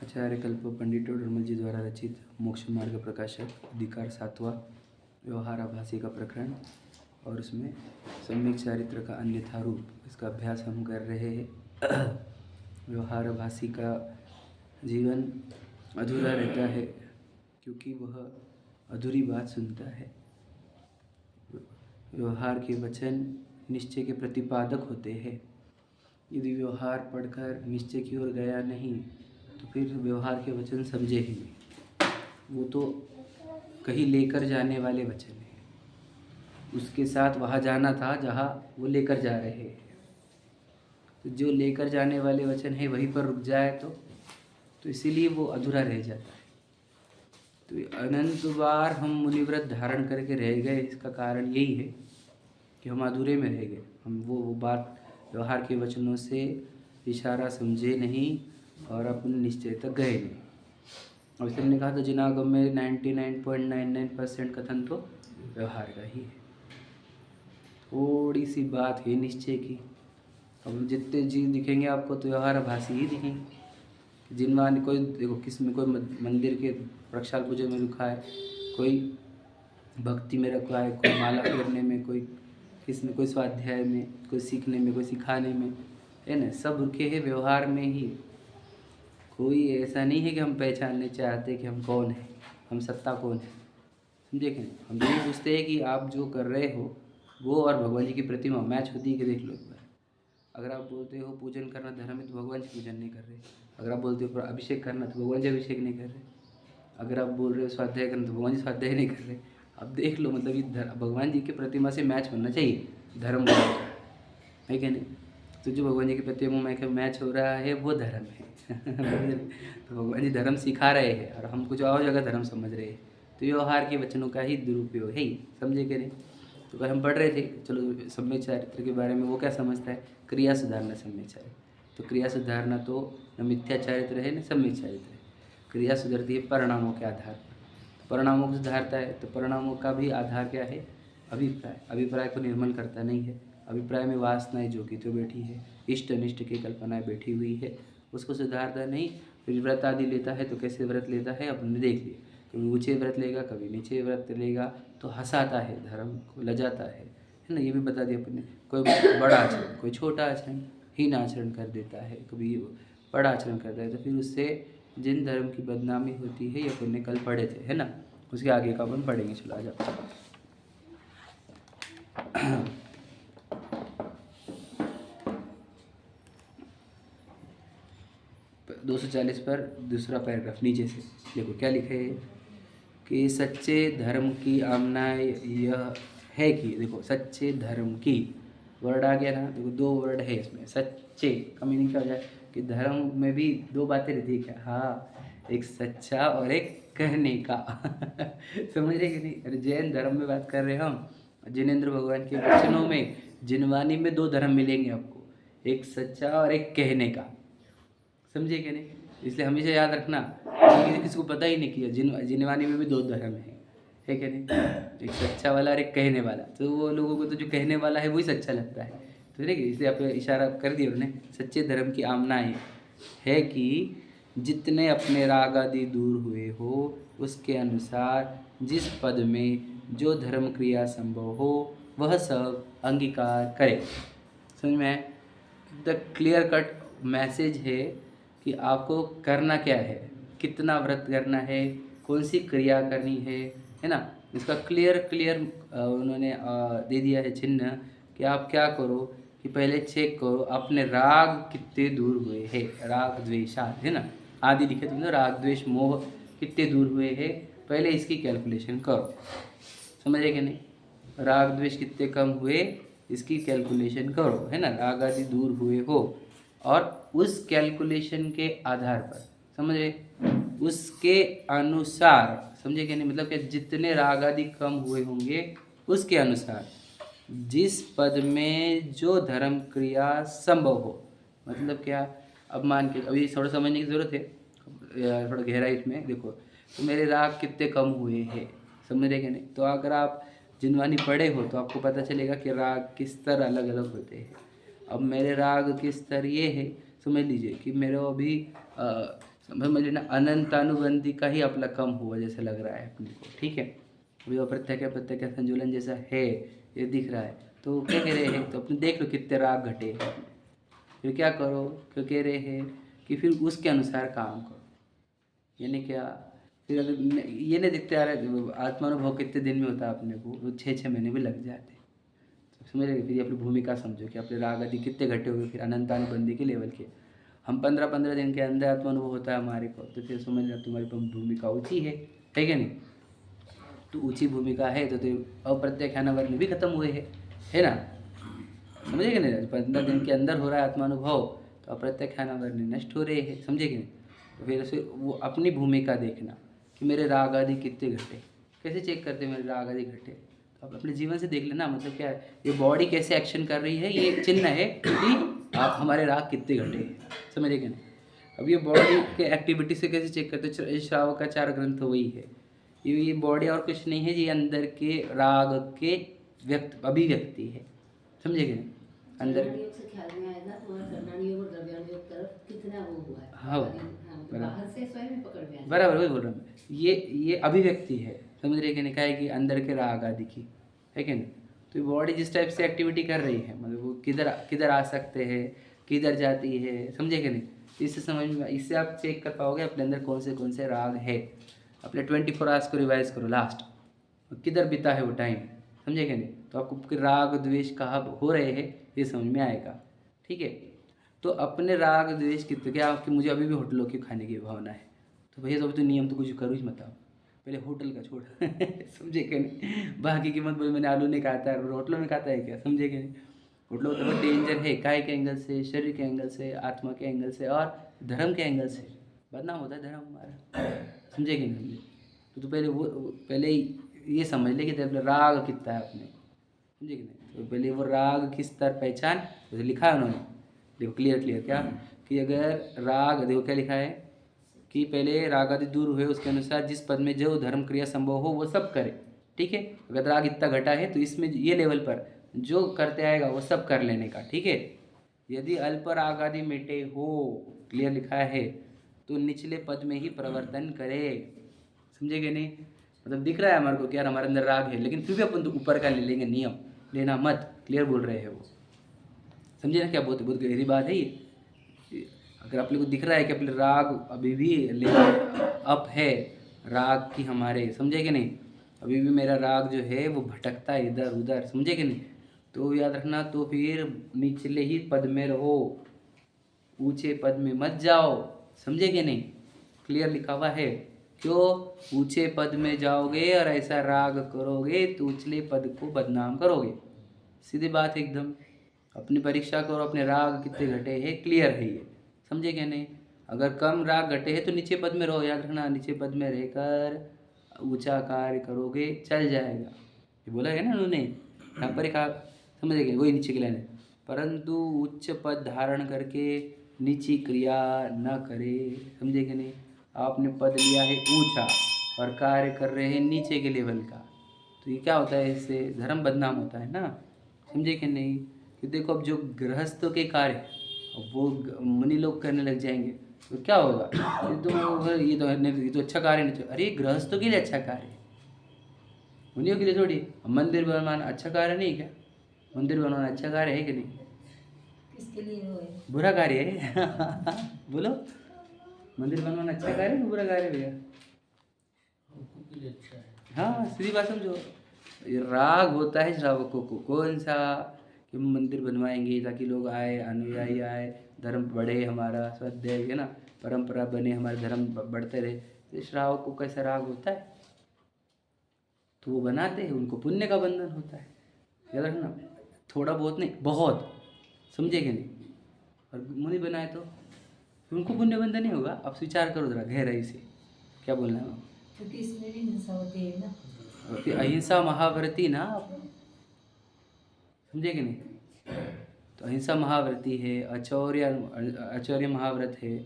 आचार्य कल्प पंडित डोरमल जी द्वारा रचित मोक्ष मार्ग प्रकाशक अधिकार 7वां व्यवहार आभासी का प्रकरण और उसमें सम्यक चारित्र का अन्यथा रूप, इसका अभ्यास हम कर रहे हैं। व्यवहार आभासी का जीवन अधूरा रहता है क्योंकि वह अधूरी बात सुनता है। व्यवहार के वचन निश्चय के प्रतिपादक होते हैं। यदि व्यवहार पढ़कर निश्चय की ओर गया नहीं तो फिर व्यवहार के वचन समझे ही नहीं। वो तो कहीं लेकर जाने वाले वचन हैं, उसके साथ वहाँ जाना था जहाँ वो लेकर जा रहे हैं। तो जो लेकर जाने वाले वचन है वहीं पर रुक जाए तो इसीलिए वो अधूरा रह जाता है। तो अनंत बार हम मुनिव्रत धारण करके रह गए, इसका कारण यही है कि हम अधूरे में रह गए। हम वो बात व्यवहार के वचनों से इशारा समझे नहीं और अपने निश्चय तक गए नहीं। अब इसलिए हमने कहा था जिनागम में 99.99% कथन तो व्यवहार का ही है। थोड़ी सी बात है निश्चय की। अब जितने जीव दिखेंगे आपको तो व्यवहार आभासी ही दिखेंगे। जिनवान कोई देखो, किस में कोई मंदिर के प्रक्षाल पूजा में रुका है, कोई भक्ति में रखा है, कोई माला फेरने में, कोई किस में, कोई स्वाध्याय में, कोई सीखने में, कोई सिखाने में, है ना। सब रुके हैं व्यवहार में ही। कोई ऐसा नहीं है कि हम पहचानने चाहते कि हम कौन है, हम सत्ता कौन है, समझे कि नहीं। हम यही पूछते हैं कि आप जो कर रहे हो वो और भगवान जी की प्रतिमा मैच होती है कि देख लो एक बार। अगर आप बोलते हो पूजन करना धर्म है तो भगवान जी पूजन नहीं कर रहे। अगर आप बोलते हो अभिषेक करना तो भगवान जी अभिषेक नहीं कर रहे। अगर आप बोल रहे हो स्वाध्याय करना तो भगवान जी स्वाध्याय नहीं कर रहे। अब देख लो, मतलब ये भगवान जी की प्रतिमा से मैच होना चाहिए धर्म है कि नहीं। तो जो भगवान जी की प्रतिमा में मैच हो रहा है वो धर्म है। तो भगवान जी धर्म सिखा रहे हैं और हम कुछ और जगह धर्म समझ रहे हैं। तो व्यवहार के वचनों का ही दुरुपयोग है ही, समझे कि नहीं। तो कल हम पढ़ रहे थे, चलो सम्यक चारित्र के बारे में वो क्या समझता है, क्रिया सुधारना सम्यक चारित्र। तो क्रिया सुधारना तो न मिथ्या चारित्र है न सम्यक चारित्र है। क्रिया सुधरती है परिणामों के आधार पर। तो परिणामों को सुधारता है तो परिणामों का भी आधार क्या है, अभिप्राय। अभिप्राय को निर्मल करता नहीं है। अभिप्राय में वासनाएं जो की तो बैठी है, इष्ट अनिष्ट की कल्पनाएं बैठी हुई है, उसको सुधारता नहीं। फिर व्रत आदि लेता है तो कैसे व्रत लेता है अपने देख लिए, कभी ऊँचे व्रत लेगा कभी नीचे व्रत लेगा, तो हंसाता है, धर्म को लजाता है ना। ये भी बता दिया अपने। कोई बड़ा आचरण, कोई छोटा आचरण, हीन आचरण कर देता है, कभी बड़ा आचरण करता है, तो फिर उससे जिन धर्म की बदनामी होती है ये अपन ने कल पढ़े थे, है ना। उसके आगे का अपन पढ़ेंगे। चलो आ जाओ। 240 पर दूसरा पैराग्राफ नीचे से देखो क्या लिखे है कि सच्चे धर्म की आमना यह है कि, देखो सच्चे धर्म की वर्ड आ गया ना। देखो दो वर्ड है इसमें, सच्चे का मीनिंग क्या हो जाए कि धर्म में भी दो बातें रहती है क्या, हाँ, एक सच्चा और एक कहने का। समझ रहे कि नहीं। अरे जैन धर्म में बात कर रहे हैं हम। जिनेंद्र भगवान के वचनों में, जिनवानी में दो धर्म मिलेंगे आपको, एक सच्चा और एक कहने का, समझे कि नहीं। इसलिए हमेशा याद रखना, किसी को पता ही नहीं किया जिनवानी में भी दो धर्म है कि नहीं, एक सच्चा वाला और एक कहने वाला। तो वो लोगों को तो जो कहने वाला है वही सच्चा लगता है, तो ठीक है। इसलिए आप इशारा कर दिया उन्होंने। सच्चे धर्म की आमना है कि जितने अपने राग आदि दूर हुए हो उसके अनुसार जिस पद में जो धर्म क्रिया संभव हो वह सब अंगीकार करे। समझ में, द क्लियर कट मैसेज है कि आपको करना क्या है, कितना व्रत करना है, कौन सी क्रिया करनी है ना। इसका क्लियर उन्होंने दे दिया है चिन्ह कि आप क्या करो कि पहले चेक करो अपने राग कितने दूर हुए हैं, राग द्वेष है ना, आदि लिखे तुमने, राग द्वेष मोह कितने दूर हुए हैं, पहले इसकी कैलकुलेशन करो। समझ रहे कि नहीं। राग द्वेष कितने कम हुए इसकी कैलकुलेशन करो, है ना। राग आदि दूर हुए हो और उस कैलकुलेशन के आधार पर, समझे, उसके अनुसार, समझे कि नहीं, मतलब कि जितने राग आदि कम हुए होंगे उसके अनुसार जिस पद में जो धर्म क्रिया संभव हो। मतलब क्या, अब मान के अभी थोड़ा समझने की ज़रूरत है, थोड़ा गहराई इसमें देखो। तो मेरे राग कितने कम हुए हैं, समझ रहे कि नहीं। तो अगर आप जिनवानी पढ़े हो तो आपको पता चलेगा कि राग किस तरह अलग अलग होते हैं। अब मेरे राग किस तरह ये है, समझ लीजिए कि मेरे अभी समझ लेना, अनंतानुबंधी का ही आपला कम हुआ जैसे लग रहा है अपने को, ठीक है। अभी अप्रत्यक्ष प्रत्यक्ष संतुलन जैसा है ये दिख रहा है, तो क्या कह रहे हैं, तो अपने देख लो कितने राग घटे। फिर क्या करो, क्यों कह रहे हैं कि फिर उसके अनुसार काम करो, यानी क्या, फिर अगर ये नहीं दिखते आ रहा आत्मानुभव कितने दिन में होता है अपने को, वो 6-6 महीने भी लग जाते। समझ रहे, फिर अपनी भूमिका समझो कि अपने राग आदि कितने घटे हुए, फिर अनंतानुबंधी के लेवल के। हम 15-15 दिन के अंदर आत्मानुभव होता है हमारे को, तो फिर समझ लो तुम्हारी भूमिका ऊँची है क्या नहीं। तो ऊँची भूमिका है तो अप्रत्याख्यान वर्ण भी खत्म हुए है ना, समझे कि नहीं। 15 दिन के अंदर हो रहा है आत्मानुभव, तो अप्रत्याख्यान वर्ण नष्ट हो रहे हैं, समझे कि नहीं। तो फिर से वो अपनी भूमिका देखना कि मेरे राग आदि कितने घटे, कैसे चेक करते मेरे राग आदि घटे, तो आप अपने जीवन से देख लेना। मतलब क्या है, ये बॉडी कैसे एक्शन कर रही है, ये एक चिन्ह है कि आप हमारे राग कितने घटे हैं, समझे कि नहीं। अब ये बॉडी के एक्टिविटी से कैसे चेक करते, श्राव का 4 ग्रंथ वही है, ये बॉडी और कुछ नहीं है, ये अंदर के राग के अभिव्यक्ति है, समझे कि नहीं। अंदर से ख्याल में आएगा तुम्हारा कर्णानियोग और द्रव्यानियोग तरफ कितना वो हुआ है। हाँ बाहर से स्वयं ही पकड़ में बराबर वही बोल रहा हूँ, ये अभिव्यक्ति है, समझ रहे कि नहीं, क्या है कि अंदर के राग आदि की, है कि नहीं। तो बॉडी जिस टाइप से एक्टिविटी कर रही है, मतलब वो किधर किधर आ सकते हैं, किधर जाती है, समझे कि नहीं। इससे समझ में, इससे आप चेक कर पाओगे अपने अंदर कौन से राग है। अपने 24 आवर्स को रिवाइज करो, लास्ट किधर बीता है वो टाइम, समझे कि नहीं। तो आपको राग द्वेष कहाँ हो रहे हैं ये समझ में आएगा, ठीक है। तो अपने राग द्वेष कितने, क्या आपकी मुझे अभी भी होटलों की खाने की भावना है, तो भैया तो अभी तो नियम तो कुछ करो ही मत, आप पहले होटल का छोड़ समझे कि नहीं। बाकी की मत बोले मैंने आलू नहीं खाता है, होटलों में खाता है क्या, समझे कि नहीं। होटलों में तो बहुत डेंजर है, काय के एंगल से, शरीर के एंगल से, आत्मा के एंगल से और धर्म के एंगल से बदनाम होता है धर्म हमारा, समझे कि नहीं। तो पहले वो पहले ये समझ ले कि तेरे राग कितना है अपने, समझे कि नहीं। तो पहले वो राग किस स्तर पहचान, तो लिखा है उन्होंने, देखो क्लियर क्या, कि अगर राग, देखो क्या लिखा है कि पहले राग आदि दूर हुए, उसके अनुसार जिस पद में जो धर्म क्रिया संभव हो वो सब करे, ठीक है। अगर राग इतना घटा है तो इसमें ये लेवल पर जो करते आएगा वो सब कर लेने का, ठीक है। यदि अल्प राग आदि मिटे हो, क्लियर लिखा है, तो निचले पद में ही प्रवर्तन करे, समझे कि नहीं। मतलब दिख रहा है हमारे को कि यार हमारे अंदर राग है, लेकिन फिर भी अपन तो ऊपर का ले लेंगे, नियम लेना मत, क्लियर बोल रहे हैं वो, समझे ना। क्या बहुत बहुत गहरी बात है ये। अगर आप लोग को दिख रहा है कि अपने राग अभी भी लेवल अप है, राग की हमारे, समझे कि नहीं, अभी भी मेरा राग जो है वो भटकता है इधर उधर, समझे कि नहीं। तो याद रखना, तो फिर निचले ही पद में रहो, ऊंचे पद में मत जाओ, समझे कि नहीं। क्लियर लिखा हुआ है, क्यों ऊंचे पद में जाओगे और ऐसा राग करोगे तो उछले पद को बदनाम करोगे, सीधी बात एकदम। अपनी परीक्षा करो, अपने राग कितने घटे हैं, क्लियर है ये, समझे क्या नहीं। अगर कम राग घटे हैं तो नीचे पद में रहो, याद रखना, नीचे पद में रहकर ऊंचा कार्य करोगे चल जाएगा, ये बोला है ना उन्होंने यहाँ पर, एक आप समझ गए, वही नीचे की लाइन है। परंतु उच्च पद धारण करके नीची क्रिया न करे, समझे कि नहीं। आपने पद लिया है ऊंचा और कार्य कर रहे हैं नीचे के लेवल का, तो ये क्या होता है, इससे धर्म बदनाम होता है ना, समझे कि नहीं। कि देखो अब जो गृहस्थों के कार्य वो मुनि लोग करने लग जाएंगे तो क्या होगा, ये तो अच्छा कार्य नहीं, अरे गृहस्थों के लिए अच्छा कार्य है, मुनियों के लिए थोड़ी। मंदिर बनवाना अच्छा कार्य नहीं क्या, मंदिर बनवाना अच्छा कार्य है कि नहीं, किसके लिए हो है? बुरा कार्य है बोलो, मंदिर बनवाना अच्छा कार्य है कि बुरा कार्य है भैया, अच्छा है। हाँ सीधी बात समझो। ये राग होता है श्रावकों को, कौन सा, कि हम मंदिर बनवाएंगे ताकि लोग आए, अनुयायी आए, धर्म बढ़े, हमारा स्वाध्याय है ना, परंपरा बने, हमारे धर्म बढ़ते रहे। तो श्रावकों को कैसा राग होता है तो वो बनाते हैं, उनको पुण्य का बंधन होता है, याद रखना। थोड़ा बहुत नहीं, बहुत, समझे कि नहीं। और मुनि बनाए तो उनको पुण्य बंधन नहीं होगा। आप विचार करो जरा गहराई से, क्या बोलना है। क्योंकि इसमें भी हिंसा होती है ना, और फिर अहिंसा महाव्रती ना आप, समझे कि नहीं। तो अहिंसा महाव्रती है, आचौर्य महाव्रत है,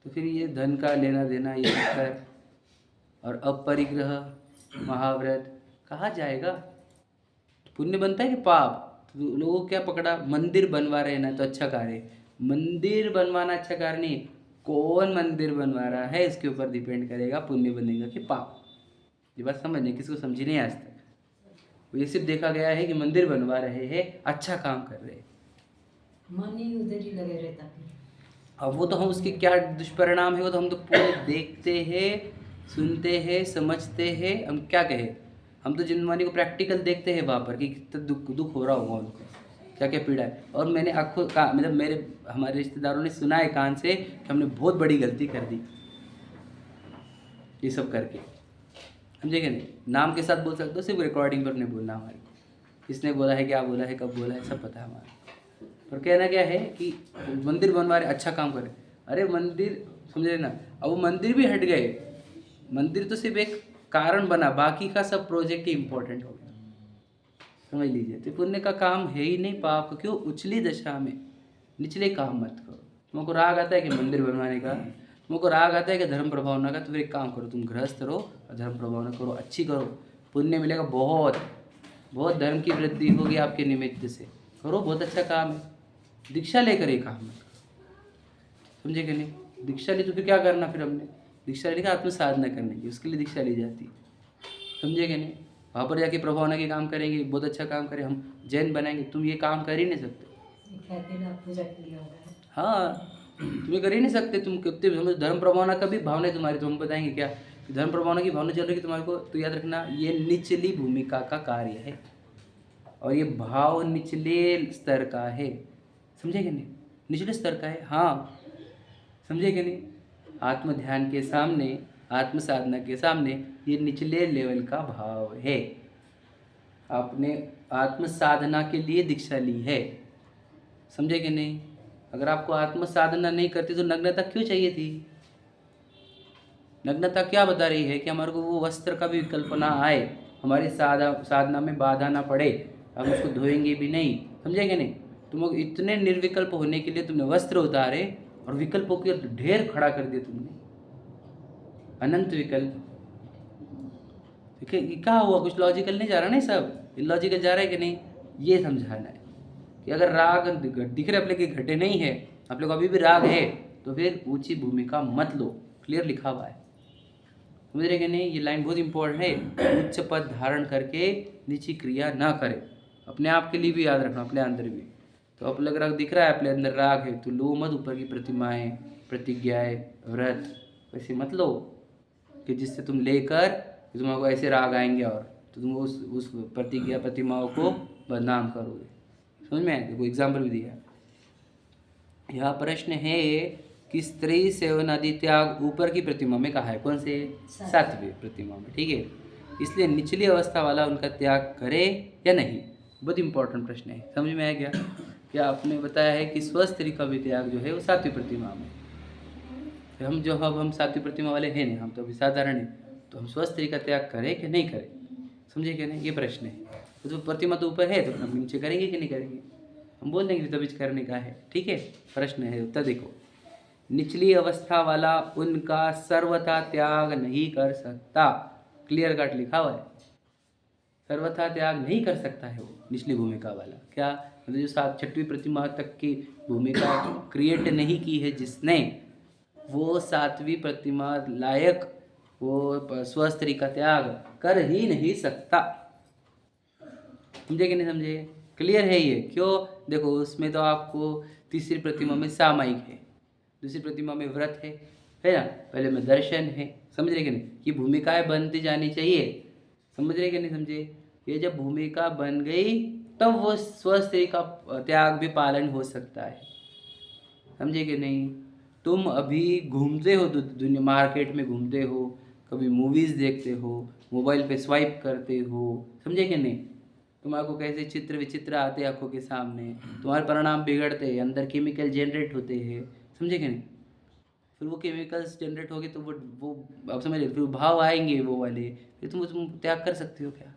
तो फिर ये धन का लेना देना ये कर, और अपरिग्रह महाव्रत कहाँ जाएगा, पुण्य बनता है कि पाप। तो लोगों को क्या पकड़ा, मंदिर बनवा रहे ना तो अच्छा कार्य है, मंदिर बनवाना अच्छा कार्य नहीं, कौन मंदिर बनवा रहा है इसके ऊपर डिपेंड करेगा पुण्य बनेगा कि पाप। ये बात समझ नहीं, किसी को समझी नहीं आज तक। ये सिर्फ देखा गया है कि मंदिर बनवा रहे हैं, अच्छा काम कर रहे हैं। मन ही उधर ही लगे रहता फिर। अब वो तो हम उसके क्या दुष्परिणाम है वो तो हम तो पूरे देखते हैं, सुनते हैं, समझते हैं। हम क्या कहें, हम तो जिनवानी को प्रैक्टिकल देखते हैं वहाँ पर कि कितना दुख हो रहा होगा उनको, क्या क्या पीड़ा है। और मैंने आंखों का मतलब हमारे रिश्तेदारों ने सुना है कान से कि हमने बहुत बड़ी गलती कर दी ये सब करके, समझे क्या नहीं। नाम के साथ बोल सकते हो, सिर्फ रिकॉर्डिंग पर नहीं बोलना हमारे को, किसने बोला है, क्या बोला है, कब बोला है, सब पता है हमारा। पर कहना क्या है कि मंदिर बनवा रहे, अच्छा काम करे। अरे मंदिर समझे ना, अब वो मंदिर भी हट गए, मंदिर तो सिर्फ एक कारण बना, बाकी का सब प्रोजेक्ट ही इम्पोर्टेंट हो गया, समझ लीजिए। तो पुण्य का काम है ही नहीं, पाप क्यों उछली दशा में निचले काम मत करो। तुमको राग आता है कि मंदिर बनवाने का, तुमको राग आता है कि धर्म प्रभावना का, तो फिर एक काम करो, तुम गृहस्थ रहो और धर्म प्रभावना करो, अच्छी करो, पुण्य मिलेगा बहुत बहुत, धर्म की वृद्धि होगी आपके निमित्त से। करो, बहुत अच्छा काम है। दीक्षा लेकर ये काम मत करो, समझे कि नहीं। दीक्षा ली तो फिर क्या करना, फिर हमने दीक्षा लेकर आत्म साधना करने की, उसके लिए दीक्षा ली जाती है, समझे कि नहीं। वहाँ पर जाके प्रभावना के काम करेंगे, बहुत अच्छा काम करें, हम जैन बनाएंगे, तुम ये काम कर ही नहीं सकते। पूजा के लिए होगा। हाँ, तुम ये कर ही नहीं सकते। तुम कितने समझ, धर्म प्रभावना का भी भावना है तुम्हारी, तो हम बताएंगे क्या कि धर्म प्रभावना की भावना चल रही है तुम्हारे को, तो याद रखना ये निचली भूमिका का कार्य है और ये भाव निचले स्तर का है, समझे कि नहीं, निचले स्तर का है। हाँ, समझे कि नहीं। आत्म ध्यान के सामने, आत्म साधना के सामने ये निचले लेवल का भाव है। आपने आत्म साधना के लिए दीक्षा ली है, समझे कि नहीं। अगर आपको आत्म साधना नहीं करती तो नग्नता क्यों चाहिए थी। नग्नता क्या बता रही है कि हमारे को वो वस्त्र का भी कल्पना आए, हमारी साधना में बाधा ना पड़े, हम उसको धोएंगे भी नहीं, समझे कि नहीं। तुम इतने निर्विकल्प होने के लिए तुमने वस्त्र उतारे और विकल्पों के ढेर खड़ा कर दिया तुमने, अनंत विकल्प। ठीक है, क्या हुआ, कुछ लॉजिकल नहीं जा रहा, नहीं सब इलॉजिकल जा रहा है कि नहीं, ये समझाना है कि अगर राग दिख रहे अपने के घटे नहीं है, आप लोग अभी भी राग है, तो फिर ऊंची भूमिका मत लो, क्लियर लिखा हुआ है, समझ रहे कि नहीं। ये लाइन बहुत इंपॉर्टेंट है, उच्च पद धारण करके नीची क्रिया ना करें, अपने आप के लिए भी याद रखना, अपने अंदर भी। तो अब लग रहा दिख रहा है अपने अंदर राग है, तो लो मत ऊपर की प्रतिमाएं, प्रतिज्ञाएं, व्रत वैसे मत लो कि जिससे तुम लेकर तुम्हारे ऐसे राग आएंगे और तो तुम उस प्रतिज्ञा प्रतिमाओं को बदनाम करोगे, समझ में आया। देखो एग्जाम्पल भी दिया, यहाँ प्रश्न है कि स्त्री सेवन आदि त्याग ऊपर की प्रतिमा में कहा है, कौन से, सातवीं प्रतिमा में, ठीक है। इसलिए निचली अवस्था वाला उनका त्याग करे या नहीं, बहुत इंपॉर्टेंट प्रश्न है, समझ में आया क्या आपने बताया है कि स्वस्थ का भी त्याग जो है वो सातवीं प्रतिमा में। तो हम जो हम सातवीं प्रतिमा वाले हैं नहीं, हम तो अभी साधारण हैं, तो हम स्वस्थ का त्याग करें कि नहीं करें, समझे क्या नहीं, ये प्रश्न है। तो प्रतिमा तो ऊपर है तो हम नीचे करेंगे कि नहीं करेंगे, हम बोल देंगे तभी करने का है, ठीक है। प्रश्न है उत्तर देखो, निचली अवस्था वाला उनका सर्वथा त्याग नहीं कर सकता, क्लियर कट लिखा हुआ है, सर्वथा त्याग नहीं कर सकता है वो निचली भूमिका वाला। क्या मतलब जो 7-6वीं प्रतिमा तक की भूमिका क्रिएट नहीं की है जिसने, वो 7वीं प्रतिमा लायक वो स्वस्थ का त्याग कर ही नहीं सकता, समझे कि नहीं समझे, क्लियर है ये। क्यों, देखो उसमें तो आपको तीसरी प्रतिमा में सामायिक है, दूसरी प्रतिमा में व्रत है ना, पहले में दर्शन है, समझ रहे कि नहीं। ये भूमिकाएं बनती जानी चाहिए, समझ रहे कि नहीं समझे। ये जब भूमिका बन गई तब वो स्वस्थ का त्याग भी पालन हो सकता है, समझे कि नहीं। तुम अभी घूमते हो दुनिया, मार्केट में घूमते हो, कभी मूवीज़ देखते हो, मोबाइल पे स्वाइप करते हो, समझे कि नहीं। तुम्हारे को कैसे चित्र विचित्र आते हैं आंखों के सामने, तुम्हारे परिणाम बिगड़ते हैं, अंदर केमिकल जनरेट होते हैं, समझे कि नहीं। फिर वो केमिकल्स जनरेट होंगे तो वो आप समझ रहे, फिर भाव आएंगे वो वाले, फिर तुम त्याग कर सकते हो क्या,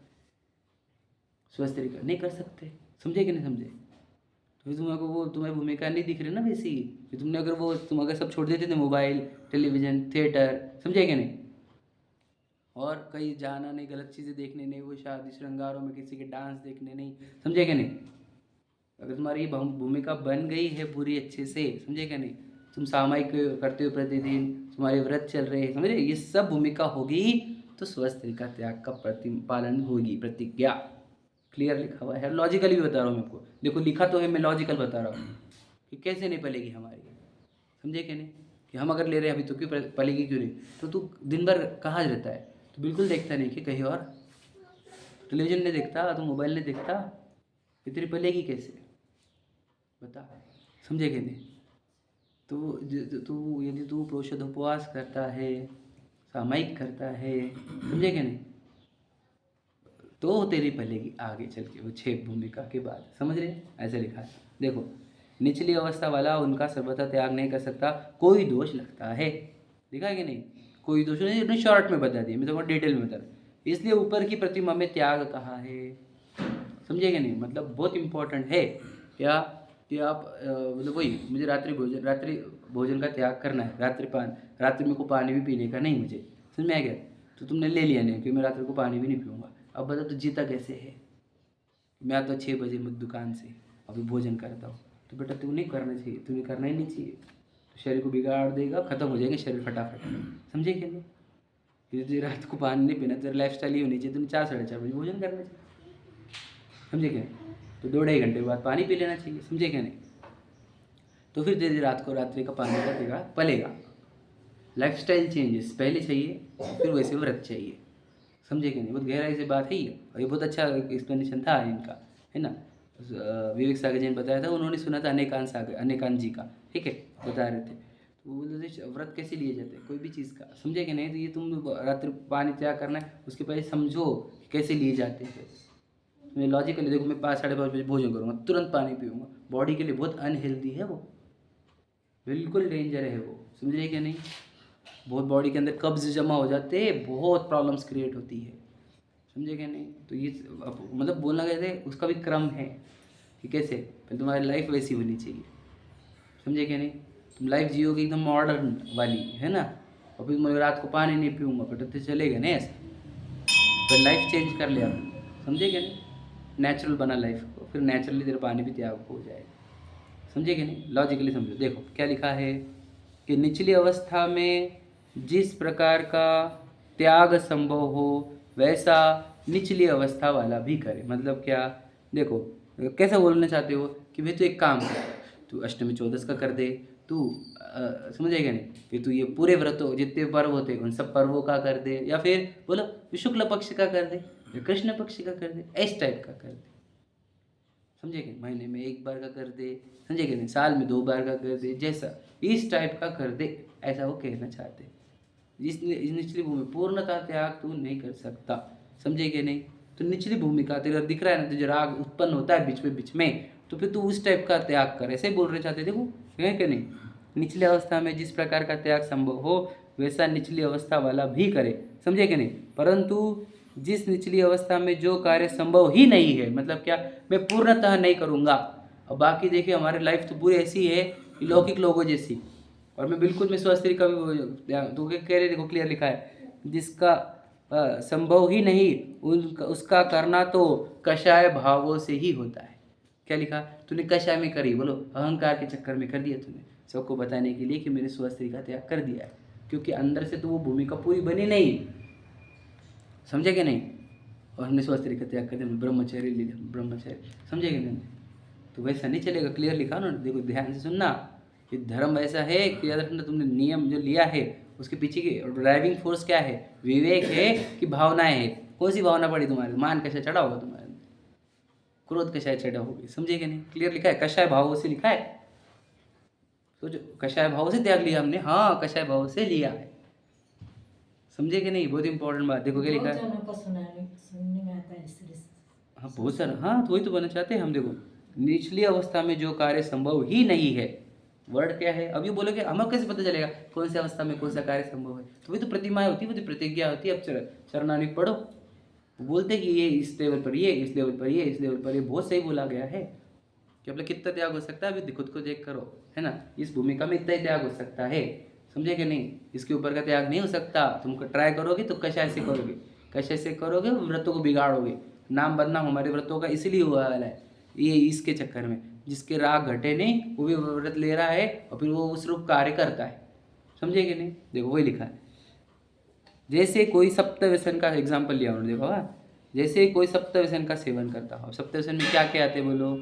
स्वस्थ तरीका नहीं कर सकते, समझे कि नहीं समझे। तो फिर तुम्हारे को वो तुम्हारी भूमिका नहीं दिख रही ना वैसी, कि तुमने अगर वो तुम अगर सब छोड़ देते थे, मोबाइल, टेलीविज़न, थिएटर, समझे कि नहीं, और कहीं जाना नहीं, गलत चीज़ें देखने नहीं, वो शादी श्रृंगारों में किसी के डांस देखने नहीं, समझे कि नहीं। अगर तुम्हारी भूमिका बन गई है पूरी अच्छे से, समझे क्या नहीं, तुम सामायिक करते हो प्रतिदिन, तुम्हारे व्रत चल रहे हैं, समझ रहे, ये सब भूमिका होगी तो स्वस्थ का त्याग का पालन होगी, प्रतिज्ञा। क्लियर लिखा हुआ है, लॉजिकली भी बता रहा हूँ मैं आपको, देखो लिखा तो है, मैं लॉजिकल बता रहा हूँ कि कैसे नहीं पलेगी हमारी, समझे कि नहीं, कि हम अगर ले रहे हैं अभी तो क्यों पलेगी क्यों नहीं। तो तू दिन भर कहाँ रहता है, तो बिल्कुल देखता नहीं कि कहीं और, टेलीविजन नहीं देखता, तो मोबाइल नहीं देखता, फिर तेरी पलेगी कैसे, बता, समझे कि नहीं। तो तू यदि तू प्रोषद उपवास करता है, सामायिक करता है, समझे कि नहीं, तो तेरी पलेगी आगे चल के वो 6 भूमिका के बाद, समझ रहे, ऐसे लिखा है। देखो, निचली अवस्था वाला उनका सर्वथा त्याग नहीं कर सकता, कोई दोष लगता है, लिखा है कि नहीं, कोई दोष नहीं, शॉर्ट में बता दिया, मैं तो डिटेल में बता रहा हूँ। इसलिए ऊपर की प्रतिमा में त्याग कहा है, समझे कि नहीं, मतलब बहुत इंपॉर्टेंट है क्या कि आप मतलब वही, मुझे रात्रि भोजन का त्याग करना है, रात्रि में को पानी भी पीने का नहीं मुझे, समझ में आ गया। तो तुमने ले लिया नहीं कि मैं रात्रि को पानी भी नहीं पीऊँगा, अब बता तो जीता कैसे है। मैं आता 6 बजे मुझ दुकान से, अभी भोजन करता हूँ, तो बेटा तू नहीं करना चाहिए, तूने करना ही नहीं चाहिए, तो शरीर को बिगाड़ देगा, ख़त्म हो जाएगा शरीर फटाफट, समझे कि नहीं। यदि रात को पानी नहीं पीना, तेरा लाइफ स्टाइल ही होनी चाहिए, तुमने 4 साढ़े 4 बजे भोजन करना चाहिए, समझे क्या, तो 2 ढाई घंटे बाद पानी पी लेना चाहिए, समझे क्या नहीं। तो फिर धीरे रात्रि का पानी का पीगा पलेगा। लाइफ स्टाइल चेंजेस पहले चाहिए, फिर वैसे व्रत चाहिए, समझे कि नहीं, बहुत गहराई से बात है ये, और ये बहुत अच्छा एक्सप्लेनेशन था इनका, है ना। विवेक सागर जी ने बताया था, उन्होंने सुना था अनेकांत जी का, ठीक है, बता रहे थे। तो वो बोलते थे व्रत कैसे लिए जाते हैं कोई भी चीज़ का, समझे कि नहीं। तो ये तुम रात्रि पानी त्याग करना है, उसके पहले समझो कैसे लिए जाते हैं। मैं लॉजिकली देखो, मैं 5 साढ़े 5 बजे भोजन करूँगा, तुरंत पानी पीऊँगा, बॉडी के लिए बहुत अनहेल्दी है वो, बिल्कुल डेंजर है वो, समझ रहे कि नहीं। बहुत बॉडी के अंदर कब्ज जमा हो जाते हैं, बहुत प्रॉब्लम्स क्रिएट होती है, समझे कि नहीं। तो ये मतलब बोलना कैसे, उसका भी क्रम है कि कैसे पहले तुम्हारी लाइफ वैसी होनी चाहिए, समझे कि नहीं। तुम लाइफ जियोगे एकदम मॉडर्न वाली, है ना, और फिर मैं रात को पानी नहीं पीऊँगा, बेटा तो चलेगा नहीं ऐसा, तो लाइफ चेंज कर लिया, समझे कि नहीं, नेचुरल बना लाइफ को, फिर नेचुरली तेरा पानी भी त्याग हो जाएगा, समझे कि नहीं। लॉजिकली समझो, देखो क्या लिखा है कि निचली अवस्था में जिस प्रकार का त्याग संभव हो वैसा निचली अवस्था वाला भी करे, मतलब क्या, देखो कैसा बोलना चाहते हो कि भाई तू एक काम कर, तू अष्टमी 14 का कर दे, तू समझेगा नहीं, फिर तू ये पूरे व्रतों जितने पर्व होते हैं उन सब पर्वों का कर दे, या फिर बोलो शुक्ल पक्ष का कर दे या कृष्ण पक्ष का कर दे, इस टाइप का कर दे, समझे कि महीने में 1 बार का कर दे, समझे कि नहीं, साल में 2 बार का कर दे, जैसा इस टाइप का कर दे, ऐसा वो कहना चाहते हैं। इस निचली भूमि पूर्णतः त्याग तू नहीं कर सकता, समझे कि नहीं। तो निचली भूमि का तेरा दिख रहा है ना, तुझे राग उत्पन्न होता है बीच में, तो फिर तू उस टाइप का त्याग कर, ऐसे बोल रहे चाहते थे वो, है कि नहीं। निचली अवस्था में जिस प्रकार का त्याग संभव हो वैसा निचली अवस्था वाला भी करे, समझे कि नहीं। परंतु जिस निचली अवस्था में जो कार्य संभव ही नहीं है, मतलब क्या, मैं पूर्णतः नहीं करूँगा। और बाकी देखिए हमारी लाइफ तो पूरी ऐसी है कि लौकिक लोगों जैसी, और मैं बिल्कुल मैं स्वास्थ्य का भी तो कह रहे, देखो क्लियर लिखा है, जिसका संभव ही नहीं उसका करना तो कषाय भावों से ही होता है। क्या लिखा, तूने कषाय में करी, बोलो अहंकार के चक्कर में कर दिया तूने, सबको बताने के लिए कि मैंने स्वास्थ्य का त्याग कर दिया है, क्योंकि अंदर से तो वो भूमिका पूरी बनी नहीं, समझे कि नहीं। और हमने स्वास्थ्य का त्याग कर दिया, ब्रह्मचर्य ले लिया, ब्रह्मचर्य, समझे कि नहीं। तो वैसा नहीं चलेगा, क्लियर लिखा ना, देखो ध्यान से सुनना। ये धर्म ऐसा है कि याद रखना, तुमने नियम जो लिया है उसके पीछे की ड्राइविंग फोर्स क्या है, विवेक है कि भावनाएं है। कौन सी भावना पड़ी तुम्हारे, मान कषाय चढ़ा होगा तुम्हारे, क्रोध कषाय चढ़ा होगी, समझे कि नहीं। क्लियर लिखा है, कषाय भावों से लिखा है, तो जो कषाय भाव से त्याग लिया हमने, हाँ कषाय भाव से लिया है, समझे कि नहीं। बहुत इंपॉर्टेंट बात, देखो क्या लिखा है, सुनने में आता है इस तरह से। हाँ बहुत सारा, हाँ तो वही तो बनना चाहते हैं हम। देखो निचली अवस्था में जो कार्य संभव ही नहीं है, वर्ड क्या है, अब ये बोलोगे हमें कैसे पता चलेगा कौन सी अवस्था में कौन सा कार्य संभव है, तो वही तो प्रतिमाएं होती है, वो तो प्रतिज्ञा होती है। अब चरणानी पढ़ो, बोलते कि ये इस लेवल पर, ये इस लेवल पर, ये इस लेवल पर, ये बहुत सही बोला गया है कि अपना कितना त्याग हो सकता है, अभी खुद को चेक करो, है ना। इस भूमिका में इतना ही त्याग हो सकता है, समझे कि नहीं, इसके ऊपर का त्याग नहीं हो सकता। तुम ट्राई करोगे तो कषाय से करोगे, कषाय से व्रतों को बिगाड़ोगे, नाम बदनाम हमारे व्रतों का इसीलिए हुआ वाला है, ये इसके चक्कर में। जिसके राग घटे नहीं वो भी व्रत ले रहा है और फिर वो उस रूप कार्य करता है। समझे कि नहीं? देखो वही लिखा है। जैसे कोई सप्त व्यसन का एग्जाम्पल लिया उन्होंने, देखो जैसे कोई सप्त व्यसन का सेवन करता हो। सप्त व्यसन में क्या क्या आते हैं बोलो?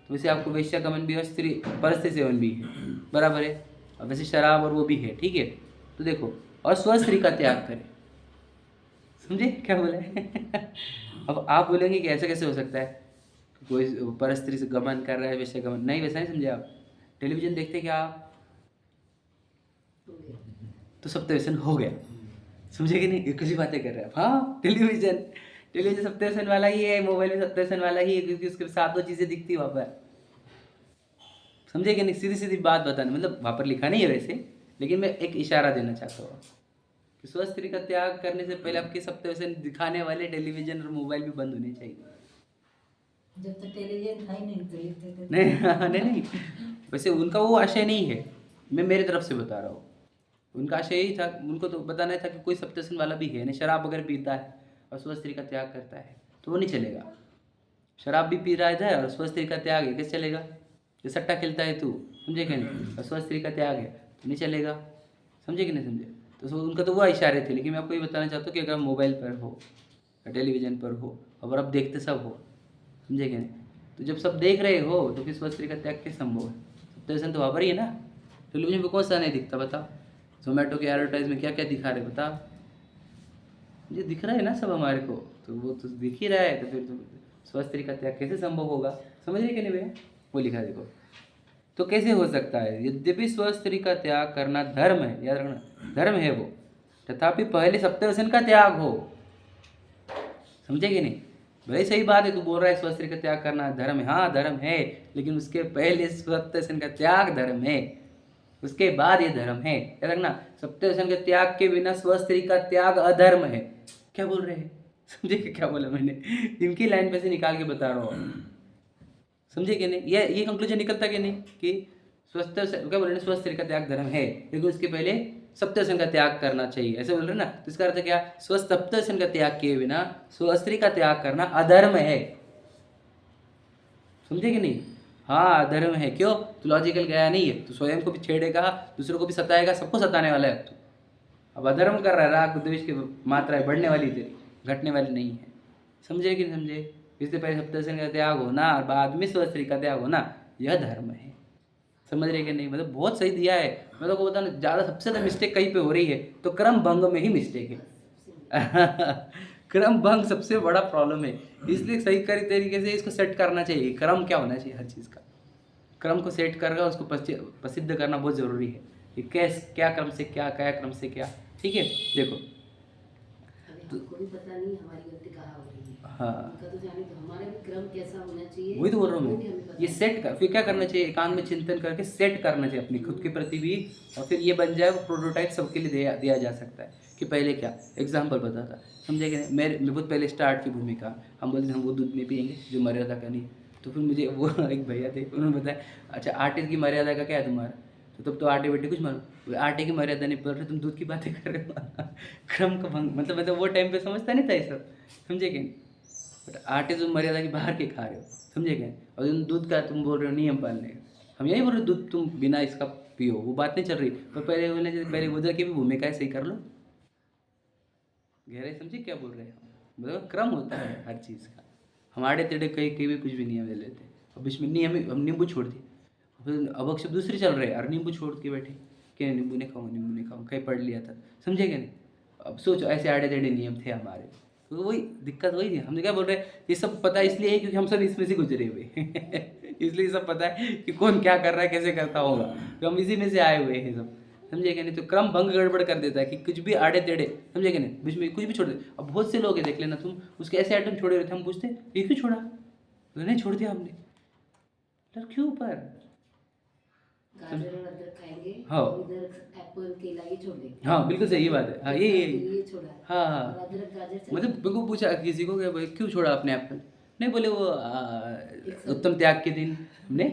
तो वैसे आपको वैश्यगमन भी और स्त्री परस्त्री सेवन भी है, बराबर है। और वैसे शराब और वो भी है, ठीक है। तो देखो, और स्वस्त्री का त्याग करें। समझे क्या बोले? अब आप बोलेंगे कि ऐसे कैसे हो सकता है, कोई परस्त्री से गमन कर रहा है, वैसे गमन नहीं, वैसा नहीं समझे आप। टेलीविजन देखते क्या आप? तो सप्त व्यसन हो गया। समझे कि नहीं? किसी बातें कर रहे हैं। हाँ, टेलीविजन सप्त व्यसन वाला ही है, मोबाइल में सप्त व्यसन वाला ही है, क्योंकि उसके साथ दो चीजें दिखती वहां पर। समझे कि नहीं? सीधी सीधी बात बताना, मतलब वहां पर लिखा नहीं है वैसे, लेकिन मैं एक इशारा देना चाहता हूँ कि स्वस्त्री का त्याग करने से पहले आपके सप्त व्यसन दिखाने वाले टेलीविजन और मोबाइल भी बंद होने चाहिए। जब तक टेलीविजन था ही नहीं तो लिखते थे। नहीं, वैसे उनका वो आशय नहीं है, मैं मेरी तरफ से बता रहा हूँ। उनका आशय यही था, उनको तो बताना था कि कोई सप्त व्यसन वाला भी है ना, शराब अगर पीता है और स्वस्त्री का त्याग करता है तो वो नहीं चलेगा। शराब भी पी रहा है और स्वस्त्री का त्याग है, कैसे चलेगा? जो सट्टा खेलता है तू, समझे कि नहीं, और स्वस्त्री का त्याग है तो नहीं चलेगा। समझे कि नहीं समझे? तो उनका तो वो इशारे थे, लेकिन मैं आपको ये बताना चाहता हूँ कि अगर मोबाइल पर हो या टेलीविजन पर हो और आप देखते सब हो, समझे कि नहीं, तो जब सब देख रहे हो तो फिर स्वस्त्री का त्याग कैसे संभव है? सप्त व्यसन तो वहाँ पर ही है ना। टेलीविजन पर कौन सा नहीं दिखता बता? जोमेटो के एडवर्टाइज में क्या क्या दिखा रहे बता? ये दिख रहा है ना सब हमारे को, तो वो तो दिख ही रहा है, तो फिर तो स्वस्त्री का त्याग कैसे संभव होगा? समझ रहे कि नहीं भैया? वो लिखा देखो। तो कैसे हो सकता है? यद्यपि स्वस्त्री का त्याग करना धर्म है, याद रखना, धर्म है वो, तथापि पहले सप्त व्यसन का त्याग हो। समझे कि नहीं? भाई सही बात है, तू बोल रहा है स्वस्त्री का त्याग करना धर्म है, हाँ धर्म है, लेकिन उसके पहले सप्त व्यसन का त्याग धर्म है, उसके बाद ये धर्म है। याद रखना, सप्त व्यसन के त्याग के बिना स्वस्त्री का त्याग अधर्म है। क्या बोल रहे हैं? समझे क्या बोला मैंने? इनकी लाइन पे से निकाल के बता रहा हूँ। समझे कि नहीं? ये कंक्लूजन निकलता कि नहीं कि क्या बोल रहे हैं, स्वस्त्री का त्याग धर्म है, लेकिन उसके पहले सप्त व्यसन का त्याग करना चाहिए, ऐसे बोल रहे हैं ना। तो इसका अर्थ क्या? सप्त व्यसन का त्याग किए बिना स्वस्त्री का त्याग करना अधर्म है। समझे कि नहीं? हाँ अधर्म है। क्यों? तो लॉजिकल गया नहीं है, तो स्वयं को भी छेड़ेगा, दूसरों को भी सताएगा, सबको सताने वाला है तू। अब अधर्म कर रहा है, राग द्वेष की मात्रा बढ़ने वाली तेरी, घटने वाली नहीं है। समझे कि नहीं समझे? इससे पहले सप्त व्यसन का त्याग होना और बाद में स्वस्त्री का त्याग होना, यह धर्म है। समझ रहे कि नहीं? मतलब बहुत सही दिया है। मैं तो को बता ना, ज़्यादा सबसे ज़्यादा मिस्टेक कहीं पे हो रही है तो क्रम भंग में ही मिस्टेक है। क्रम भंग सबसे बड़ा प्रॉब्लम है, इसलिए सही तरीके से इसको सेट करना चाहिए। क्रम क्या होना चाहिए हर चीज़ का, क्रम को सेट करके उसको प्रसिद्ध करना बहुत ज़रूरी है कि क्या क्रम से क्या क्रम से क्या। ठीक है, देखो हमको भी पता नहीं हमारी गलती कहाँ हो रही है। हाँ, उनका तो जाने, तो हमारा भी क्रम कैसा होना चाहिए, वही तो बोल रहा हूँ वो भी मैं। हमें पता ये नहीं। सेट कर, फिर क्या करना चाहिए, एकांत में चिंतन करके सेट करना चाहिए अपनी खुद के प्रति भी, और फिर ये बन जाए वो प्रोटोटाइप सबके लिए दिया जा सकता है कि पहले क्या एग्जाम्पल बताता। समझे कि नहीं? मैं बहुत पहले स्टार्ट की भूमिका, हम बोलते हम वो दूध नहीं पियेंगे जो मर्यादा का नहीं। तो फिर मुझे वो एक भैया थे, उन्होंने बताया अच्छा आटे की मर्यादा का क्या है तुम्हारा? तो तब तो आटे बेटे कुछ मानो, आटे की मर्यादा नहीं पड़ रही, तुम दूध की बातें कर रहे हो। क्रम का भंग, मतलब वो टाइम पे समझता नहीं था ये सब। समझे कि नहीं? बट आटे तुम मर्यादा के बाहर के खा रहे हो, समझे क्या? और दूध का तुम बोल रहे हो नियम पालने का, हम यही बोल रहे हो दूध तुम बिना इसका पियो, वो बात नहीं चल रही। पर पहले बोले पहले उधर की भी भूमिका है, सही कर लो। गहराई समझे क्या बोल रहे हैं हम? मतलब क्रम होता है हर चीज़ का। हम आड़े टेढ़े कहीं कहीं भी कुछ भी नियम ले लेते हैं, अब इसमें नियम हम नींबू छोड़ दिए, फिर अब अक्षर दूसरे चल रहे हैं और नींबू छोड़ के बैठे क्या, नींबू नहीं खाऊंगा, नींबू नहीं खाऊंगा, कहीं पढ़ लिया था। समझे क्या नहीं? अब सोचो ऐसे आड़े टेढ़े नियम थे हमारे, तो वही दिक्कत वही थी। हमने क्या बोल रहे हैं, ये सब पता इसलिए है क्योंकि हम सब इसमें से गुजरे हुए। इसलिए सब पता है कि कौन क्या कर रहा है, कैसे करता होगा, तो हम इसी में से आए हुए हैं सब। समझे क्या नहीं? तो क्रम भंग गड़बड़ कर देता है कि कुछ भी आड़े टेढ़े, समझे क्या नहीं, बीच में कुछ भी छोड़ दे। अब बहुत से लोग हैं, देख लेना तुम, उसके ऐसे आइटम छोड़े हुए थे, हम पूछते ये क्यों छोड़ा, तो नहीं छोड़ दिया हमने, यार क्यों ऊपर। गाजर और अदरक खाएंगे, हाँ। इधर एप्पल केला ये छोड़ देंगे। हाँ बिल्कुल सही बात है, हाँ ये छोड़ा, हाँ और हाँ। अदरक गाजर से मतलब बिल्कुल पूछा किसी को क्या भाई क्यों छोड़ा आपने एप्पल, नहीं बोले वो उत्तम त्याग के दिन हमने